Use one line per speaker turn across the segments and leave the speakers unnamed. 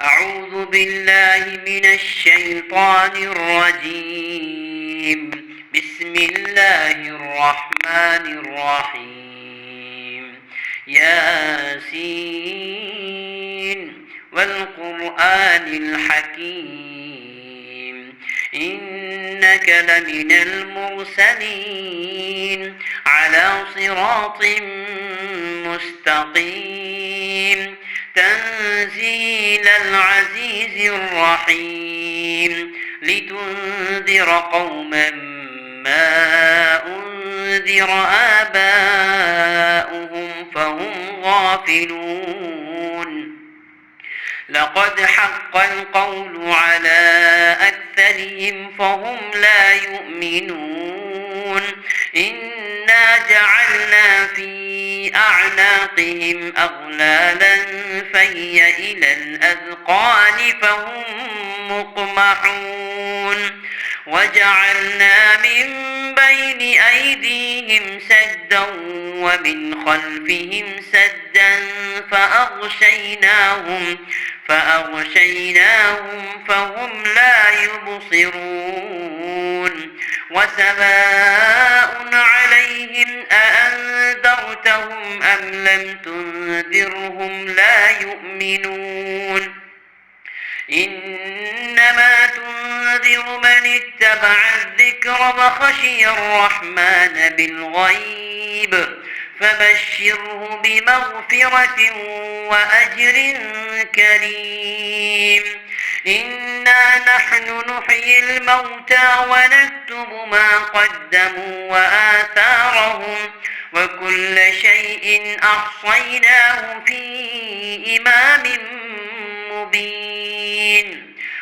أعوذ بالله من الشيطان الرجيم. بسم الله الرحمن الرحيم. ياسين والقرآن الحكيم إنك لمن المرسلين على صراط مستقيم تنزيل العزيز الرحيم لتنذر قوما ما أنذر آباؤهم فهم غافلون. لقد حق القول على أكثرهم فهم لا يؤمنون. إنا جعلنا في أعناقهم أغلالا فهي إلى الأذقان فهم مقمحون. وجعلنا من بين أيديهم سدا ومن خلفهم سدا فأغشيناهم فهم لا يبصرون. وسواء عليهم أأنذرتهم أم لم تنذرهم لا يؤمنون. إنما تنذر من اتبع الذكر وخشي الرحمن بالغيب فبشره بمغفرة وأجر كريم. إنا نحن نحيي الموتى ونكتب ما قدموا وآثارهم وكل شيء أحصيناه في إمام مبين.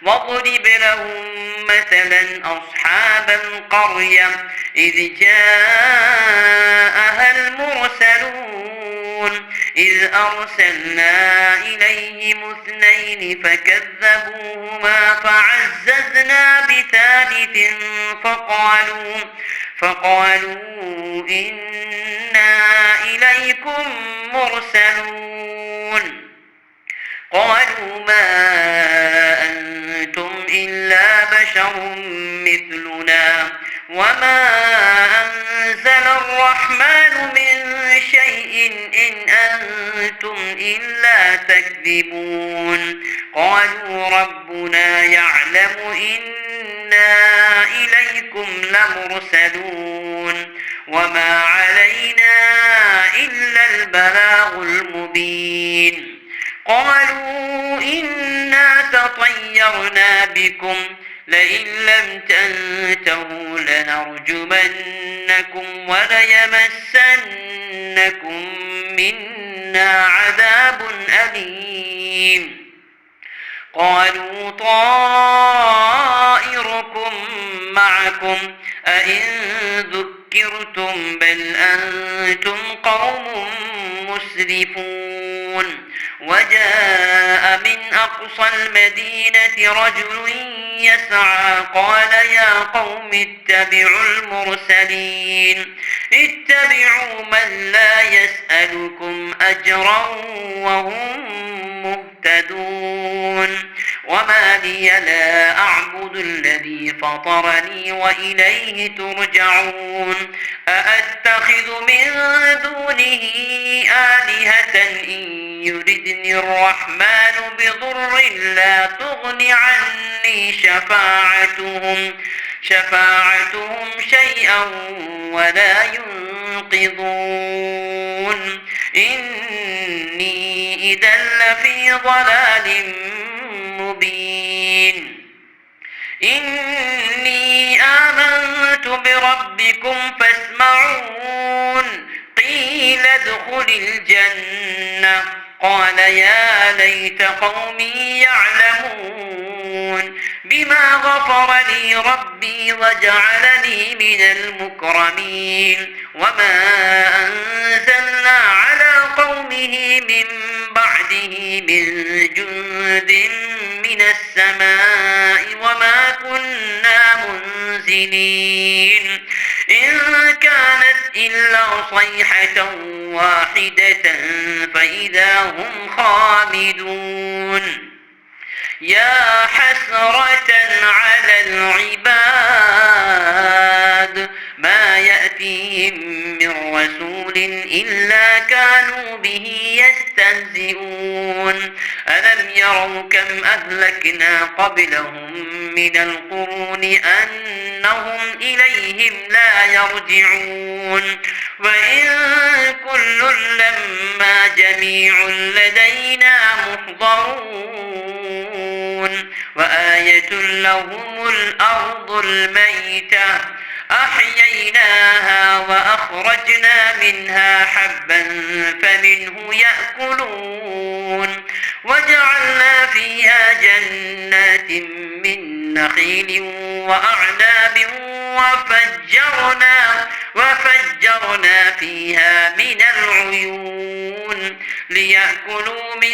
واضرب لهم مثلا أصحاب القرية إذ جاءها المرسلون إذ أرسلنا إليهم اثنين فكذبوهما فعززنا بثالث فقالوا إنا إليكم مرسلون. قالوا ما أنتم إلا بشر مثلنا وما أنزل الرحمن من شيء إن أنتم إلا تكذبون. قالوا ربنا يعلم إنا إليكم لمرسلون وما علينا إلا البلاغ المبين. قالوا إنا تطيرنا بكم لئن لم تنتهوا لنرجمنكم وليمسنكم منا عذاب أليم. قالوا طائركم معكم أئن ذكرتم بل أنتم قوم مسرفون. وجاء من أقصى المدينة رجل يسعى قال يا قوم اتبعوا المرسلين اتبعوا من لا يسألكم أجرا وهم مهتدون. وما لي لا أعبد الذي فطرني وإليه ترجعون. أأتخذ من دونه آلهة إن يردني الرحمن بضر لا تغن عني شفاعتهم شيئا ولا ينقذون. إني إذا لفي ضلال مبين. إني آمنت بربكم فاسمعون. قيل ادخل الجنة قال يا ليت قومي يعلمون بما غفر لي ربي وجعلني من المكرمين. وما أنزلنا على قومه من بعده من جند من السماء وما كنا منزلين. إن كانت إلا صيحة واحدة فإذا هم خامدون. يا حسرة على العباد ما يأتيهم من رسول إلا كانوا به يستهزئون ألم يروا كم أهلكنا قبلهم من القرون أنهم إليهم لا يرجعون وإن كل لما جميع لدينا محضرون وآية لهم الأرض الميتة أحييناها وأخرجنا منها حبا فمنه يأكلون وجعلنا فيها جنات من نخيل وأعناب وفجرنا فيها من العيون ليأكلوا من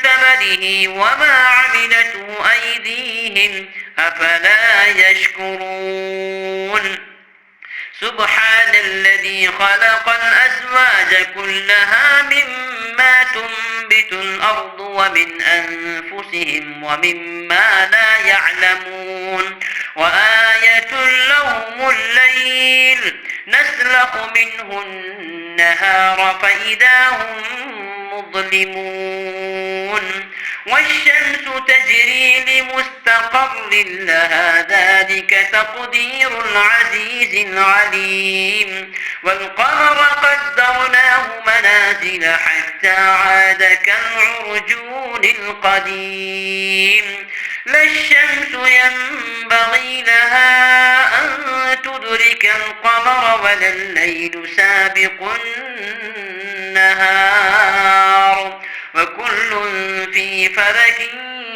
ثمره وما عملته أيديهم أفلا يشكرون سبحان الذي خلق الأزواج كلها مما تنبت الأرض ومن أنفسهم ومما لا يعلمون وآية لهم الليل نسلخ منه النهار فإذا هم مظلمون والشمس تجري لمستقر لها ذلك تقدير العزيز العليم والقمر قدرناه منازل حتى عاد كالعرجون القديم لا الشمس ينبغي لها أن تدرك القمر ولا الليل سابق النهار وكل في فلك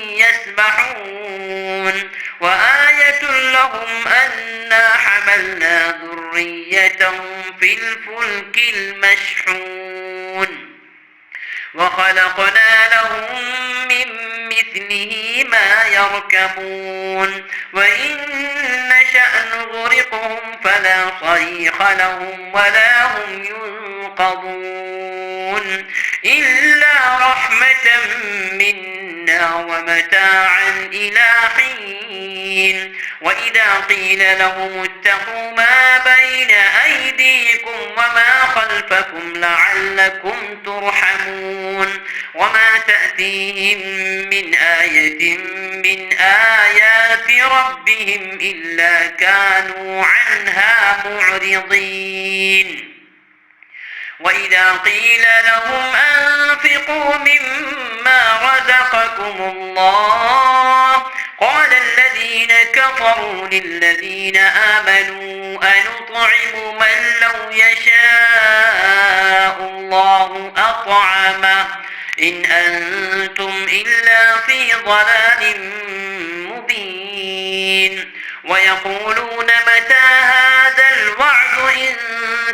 يسبحون وآية لهم أنا حملنا ذريتهم في الفلك المشحون وخلقنا لهم من مثله ما يركبون وإن نشأ نغرقهم فلا صريخ لهم ولا هم ينقذون إلا رحمة منا ومتاعا إلى حين وإذا قيل لهم اتقوا ما بين أيديكم وما خلفكم لعلكم ترحمون وما تأتيهم من آية من آيات ربهم إلا كانوا عنها معرضين وإذا قيل لهم أنفقوا مما رزقكم الله قال الذين كفروا للذين آمنوا أنطعم من لو يشاء الله أطعمه إن أنتم إلا في ضلال مبين ويقولون متى هذا الوعد إن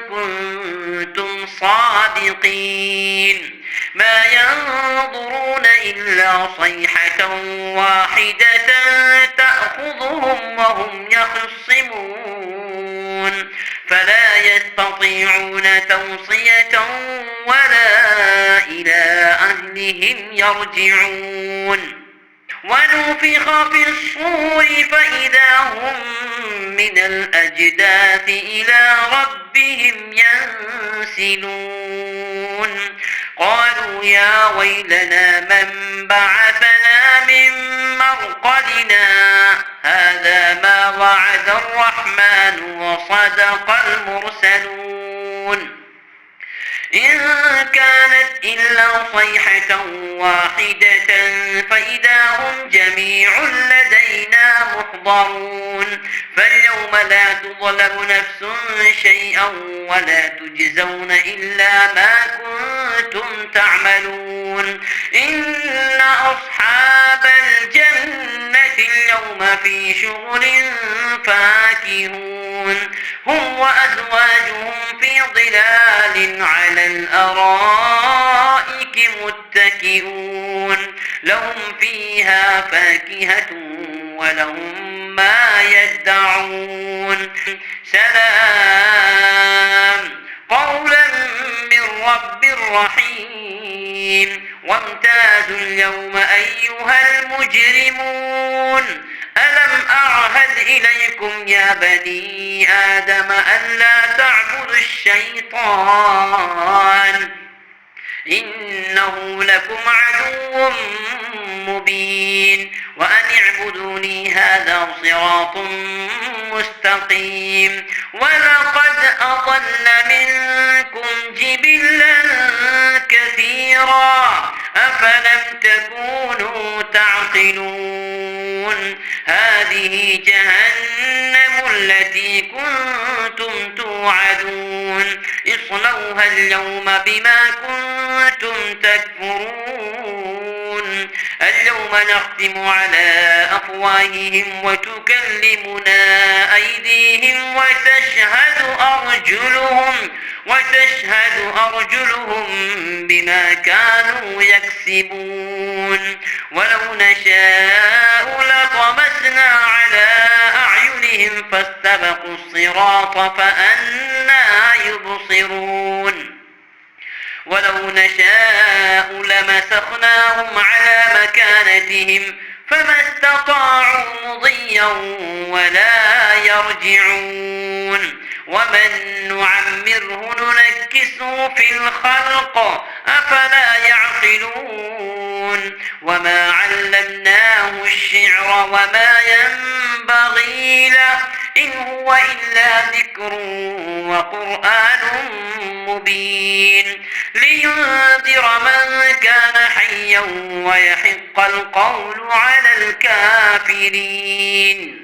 كنتم صادقين ما ينظرون إلا صيحة واحدة تأخذهم وهم يخصمون فلا يستطيعون توصية ولا إلى أهلهم يرجعون ونفخ في الصور فإذا هم من الأجداث إلى ربهم ينسلون قالوا يا ويلنا من بعثنا من مرقدنا هذا ما وعد الرحمن وصدق المرسلون إن كانت إلا صيحة واحدة فإذا هم جميع لدينا محضرون فاليوم لا تظلم نفس شيئا ولا تجزون إلا ما كنتم تعملون إن أصحاب الجنة اليوم في شغل فاكهون هم وأزواجهم في ظلال على الأرائك متكئون لهم فيها فاكهة ولهم ما يدعون سلام قولا من رب رحيم وامتازوا اليوم أيها المجرمون ألم أعهد إليكم يا بني آدم ألا تعبدوا الشيطان إنه لكم عدو مبين وأن اعبدوني هذا صراط مستقيم ولقد أضل منكم جبلا كثيرا أفلم تكونوا تعقلون هذه جهنم التي كنتم توعدون اصلوها اليوم بما كنتم تكفرون اليوم نختم على أفواههم وتكلمنا أيديهم وتشهد أرجلهم بما كانوا يكسبون ولو نشاء لطمسنا على أعينهم فاستبقوا الصراط فأنى يبصرون ولو نشاء لمسخناهم على مكانتهم فما استطاعوا مضيا ولا يرجعون ومن نعمره ننكسه في الخلق أفلا يعقلون وما علمناه الشعر وما ينبغي له إن هو إلا ذكر وقرآن مبين لينذر من كان حيا ويحق القول على الكافرين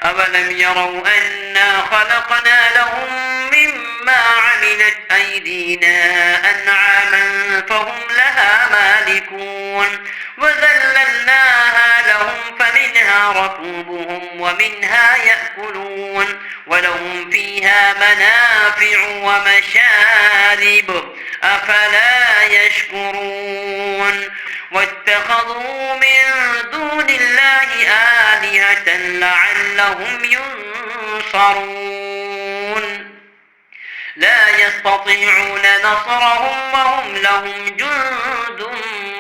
أولم يروا أنا خلقنا لهم مما عملت أيدينا أنعاما فهم لها مالكون وذللناها لهم فمنها ركوبهم ومنها يأكلون ولهم فيها منافع ومشارب أفلا يشكرون واتخذوا من دون الله آلهة لعلهم ينصرون لا يستطيعون نصرهم وهم لهم جند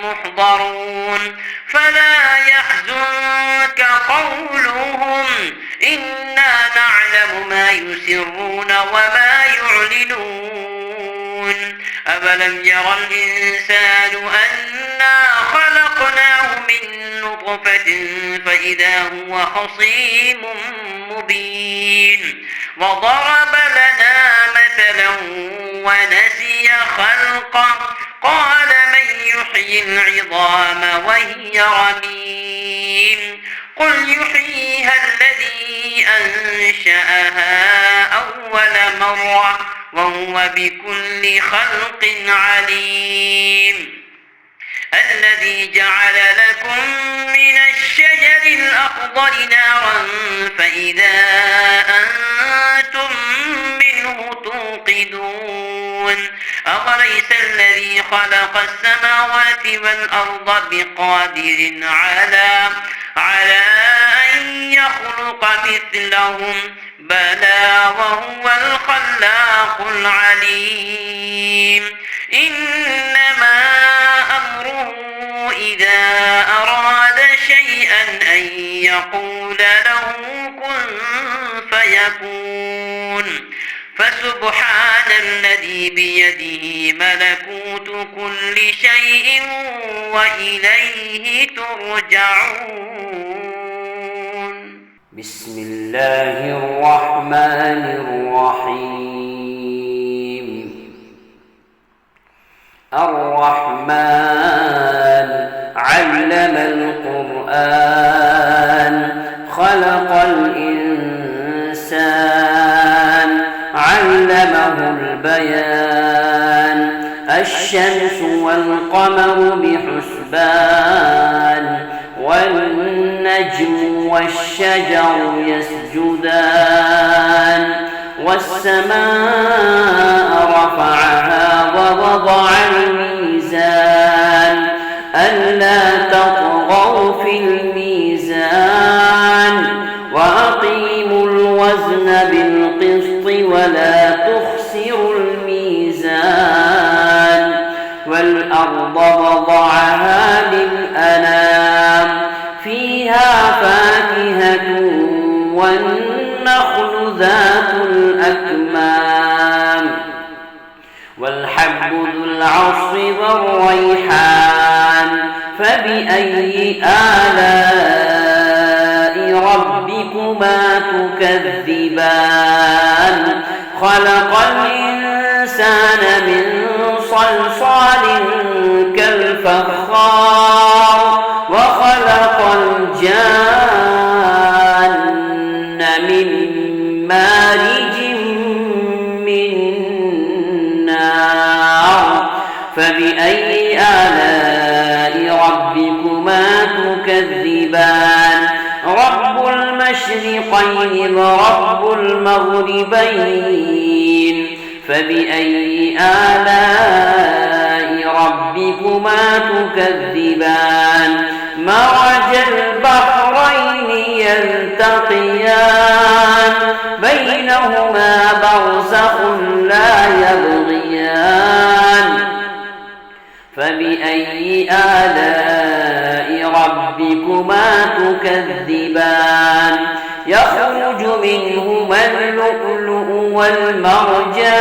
محضرون فلا يحزنك قولهم إنا نعلم ما يسرون وما يعلنون أفلم يرى الإنسان أنا خلقناه من نطفة فإذا هو خصيم مبين وضرب لنا مثلا ونسي خلقه قال من يحيي العظام وهي رميم قل يحييها الذي أنشأها أول مرة وهو بكل خلق عليم الذي جعل لكم من الشجر الأخضر نارا فإذا أنتم منه توقدون أوليس الذي خلق السماوات والأرض بقادر على أن يخلق مثلهم بلى وهو الخلاق العليم إنما أمره إذا أراد شيئا أن يقول له كن فيكون فسبحان الذي بيده ملكوت كل شيء وإليه ترجعون
بسم الله الرحمن الرحيم الرحمن علم القرآن خلق الإنسان علمه البيان الشمس والقمر بحسبان والنجم والشجر يسجدان والسماء رفعها ووضع الميزان ألا تطغوا في الميزان وأقيموا الوزن بالقسط ولا تخسروا الميزان والأرض والعصف والريحان فبأي آلاء ربكما تكذبان خلق الإنسان من صلصال كالفخار وخلق الجان من مارج من نار فبأي آلاء ربكما تكذبان رب المشرقين ورب المغربين فبأي آلاء ربكما تكذبان مرج البحرين يلتقيان بينهما برزخ لا يبغيان فبأي آلاء ربكما تكذبان يخرج منهما اللؤلؤ والمرجان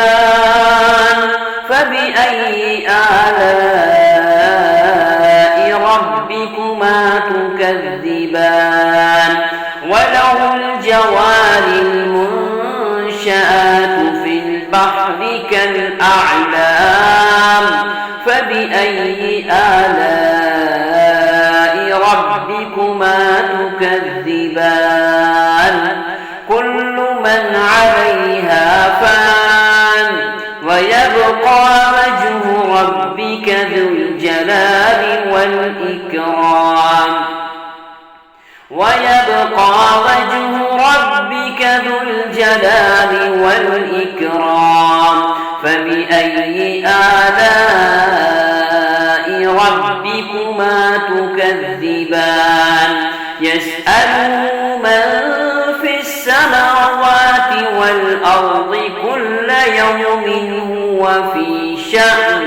فبأي آلاء ربكما تكذبان وله الجوار المنشآت في البحر كالأعلام فبأي آلاء ربكما تكذبان كل من عليها فان ويبقى وجه ربك ذو الجلال والإكرام فبأي آلاء ربكما تكذبان يسأله من في السماوات والأرض كل يوم هو في شأن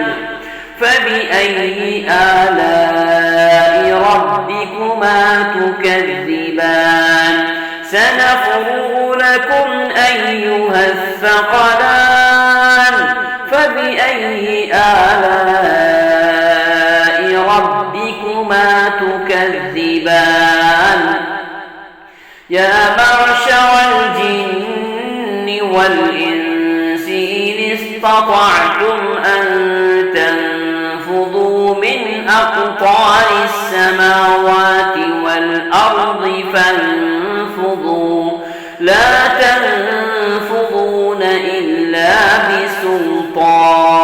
فبأي آلاء ربكما تكذبان سنفرغ لكم أيها الثقلان فبأي آلاء ربكما تكذبان يا معشر الجن والإنس إن استطعتم أن تنفذوا من أقطار السماوات والأرض فانفذوا لا تنفذون إلا بسلطان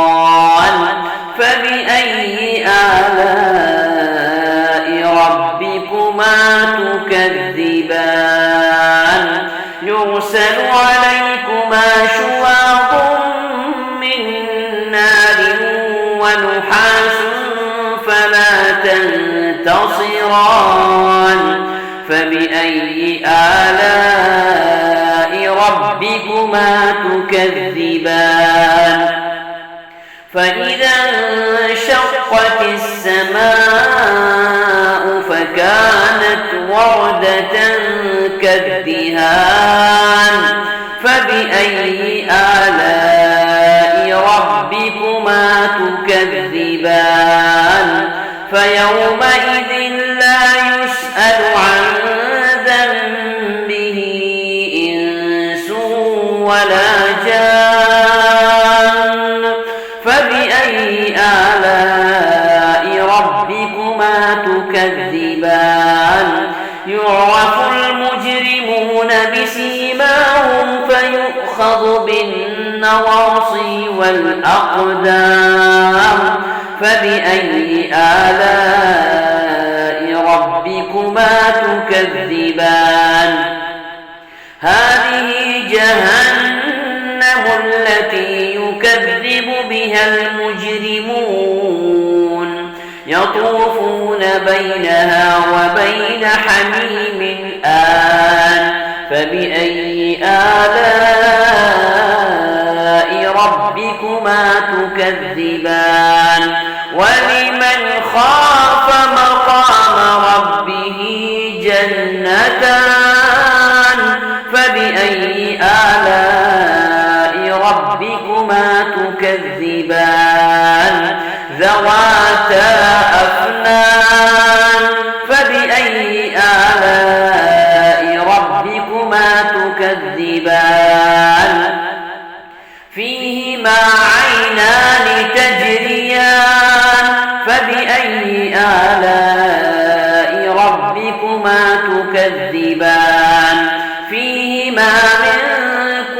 فبأي آلاء ربكما تكذبان يرسل عليكما شواظ من نار ونحاس فلا تنتصران فبأي آلاء ربكما تكذبان فإذا انشقت السماء فكانت وردة كالدهان فبأي آلاء ربكما تكذبان فيومئذ لا يسأل عن ذنبه إنس ولا جان فبأي آلاء ربكما تكذبان يعرف المجرمون بسيماهم فيؤخذ بالنواصي والأقدام فبأي آلاء ربكما تكذبان هذه جهنم التي يكذب بها المجرمون يطوفون بينها وبين حميم آن فبأي آلاء ربكما تكذبان ولمن خاف مقام ربه جنتان فبأي آلاء ربكما تكذبان آلاء ربكما تكذبان فيهما من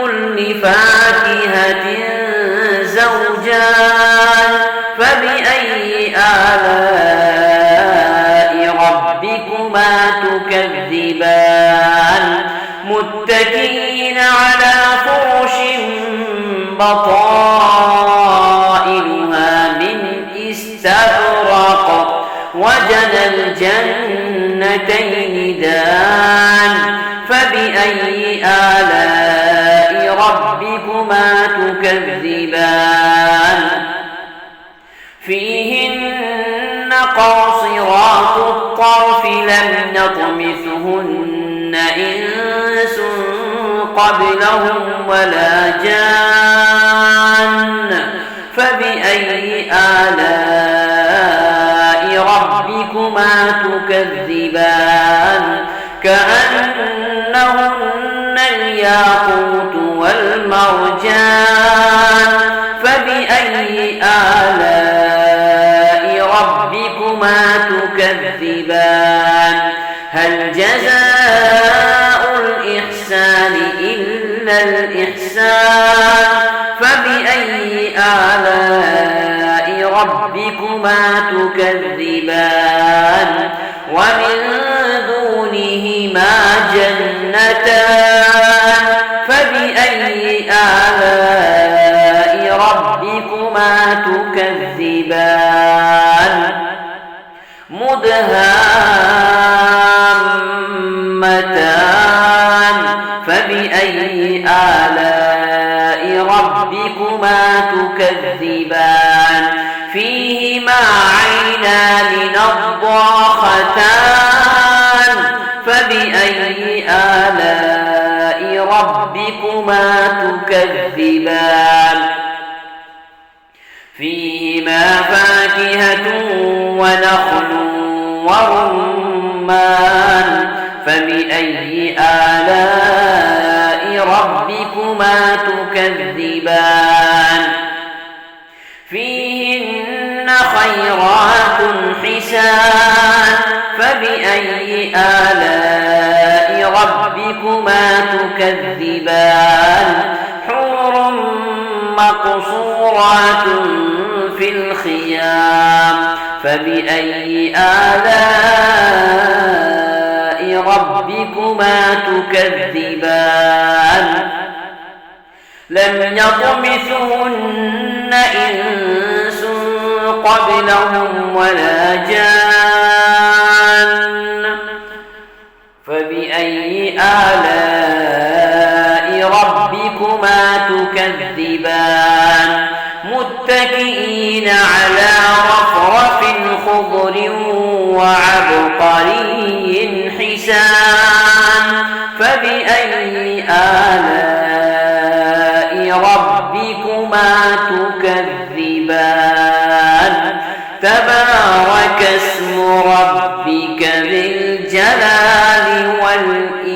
كل فاكهة زوجان فبأي آلاء ربكما تكذبان متكئين على فرش بطائنها من استبرق وجنى الجنتين دان فبأي آلاء ربكما تكذبان فيهن قاصرات الطرف لم يطمثهن إنس قبلهم ولا جان فبأي آلاء ربكما تكذبان كأنهن الياقوت والمرجان فبأي آلاء ربكما تكذبان هل جزاء الإحسان إلا الإحسان فبأي آلاء ربكما تكذبان ومن دونهما جنتان فبأي آلاء ربكما تكذبان مدهامتان فبأي آلاء ربكما تكذبان فيهما عينان نضاختان فبأي آلاء ربكما تكذبان فيهما فاكهة ونخل ورمان فبأي آلاء ربكما تكذبان فيهن خيرات حسان فبأي آلاء ربكما تكذبان حور مقصورات في الخيام فبأي آلاء ربكما تكذبان لم يطمثهن إنس قبلهم ولا جان فبأي آلاء ربكما تكذبان متكئين على رفرف خضر وعبقري حسان فبأي آلاء ربكما تكذبان تبارك اسم ربك ذي الجلال والإكرام